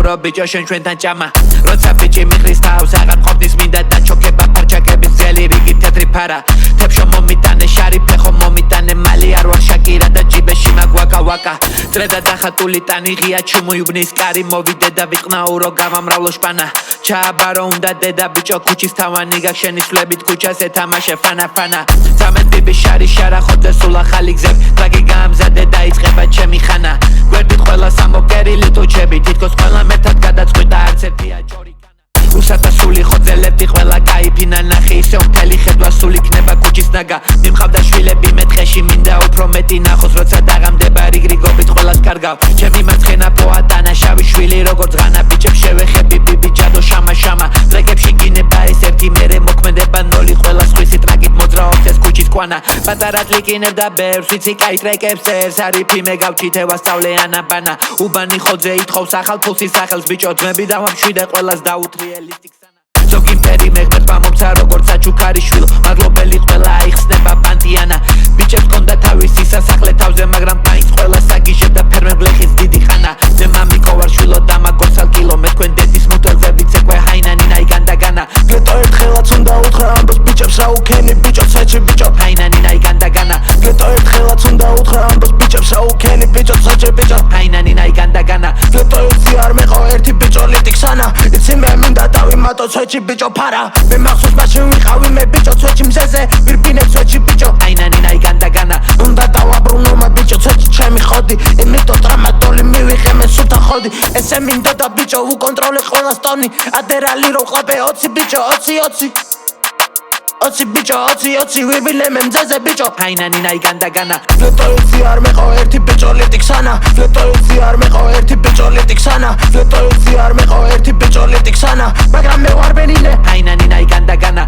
უბრო ბიჭო შენ ჩვენთან ჭამა როცა ბიჭი მიხრის თავს აღარ ყოფნის მინდა და ჩოქება პარჩაკების ძელი რიგი თეთრი ფარა თებშო მომიტანე შარი ფეხო მომიტანე მალი არ ვარ შაკირა და ჯიბეში მაგვაკა ვაკა წრედა დახატული ტანი ღია ჩუმოიუბნის კარი მოვიდე და ვიყნაურო გამამრავლო შპანა ჩააბარო უნდა დედა ბიჭო ქუჩის თავანი გაგშენის ფლებით ქუჩას ეთამაშე ფანა ფანა თამეთ ბიბი შარი შარა ხოძე სულ ახალი გზებ ტრაგი გაამზადე და იწყება ჩემი ხანა გვერდით ყველა სამოგერილი ტუჩები თითქოს ყველა მეთად გადაწყვიტა არც ერთია ჯორი უსათასული ხოძელები ყველა გაიფინა ნახე ისე მთელი ხედვა სულ იქნება ქუჩის ნაგა მიმყავდა შვილები მე ტყეში მინდა უფრო მეტი ნახოს როცა დაღამდება რიგრიგობით ყველას კარგავ ჩემი მარცხენა პოატანა შავი შვილი როგორც ღანა ბიჭებს შევეხები ბიბი ჯადო შამა შამა ტრეკებში გინება ეს ერთი მერე მოქმედება ნოლი ყველა სხვისი ტრაგით მოძრაობს ეს ქუჩის კვანა პატარა ტლიკინებ და ბევრს ვიცი კაი ტრეკებს წერს არიფი მე გავჩით ევასწავლე ანაბანა უბანი ხოძე ითხოვს ახალ ფულს ისახელს ბიჭო ძმები დავამშვიდე ყველას დაუთრიე ზოგი მტერი მეგბერტმა მომცა როგორც საჩუქარიშვილ მადლობელი ყველა აიხსნება პანტიანა ბიჭებს კონდა თავისი სასახლე თავზე მაგრამ პაინს ყველა საგიჟებ და ფერმერ ბლეხის დიდი ხანა მე მამიკო ვარ შვილო და მაგორს ალკილო მე თქვენ დედის მუტელზე ვიცეკვე ჰაინანი ნაიგანდაგანა გეტო ერთხელაც უნდა უთხრა ამბოს ბიჭებს რა უქენი ბიჭო ცეჩი ბიჭო ჰაინანი ნაიგანდაგანა გეტო ერთხელაც უნდა უთხრა ამბოს ბიჭებს რა უქენი ბიჭო ცეჩი ბიჭო ჰაინანი ნაიგანდაგანა გეტო იცი არ მეყო ერთი ბიჭო ლიტიქსანა იცი მე მინდა დავიმატო ცეჩი ბიჭო ფარა მე მახსოვს მაშინ ვიყავი მე ბიჭო ცეჩი მზეზე ვირბინე ცეჩი ბიჭო ჰაინანი ნაიგანდაგანა უნდა დავაბრუნო მე ბიჭო ცეჩი ჩემი ხოდი იმიტომ ტრამატული მივიღე მე სულთა ხოდი ესე მინდოდა ბიჭო უკონტროლე ყველა სტონი ადერალი რო ყავე 20 ბიჭო 20 ბიჭო 20 ვიბილე მე მზეზე ბიჭო ჰაინანი ნაიგანდაგანა ფლეტო იცი არ მეყო ერთი ბიჭო ლიტიქსანა ფლეტო იცი არ მეყო ერთი ბიჭო ლიტიქსანა ფლეტო იცი არ მეყო ერთი ბიჭო ლიტიქსანა მაგრამ მე ვარ ბენინე ჰაინანი ნაიგანდაგანა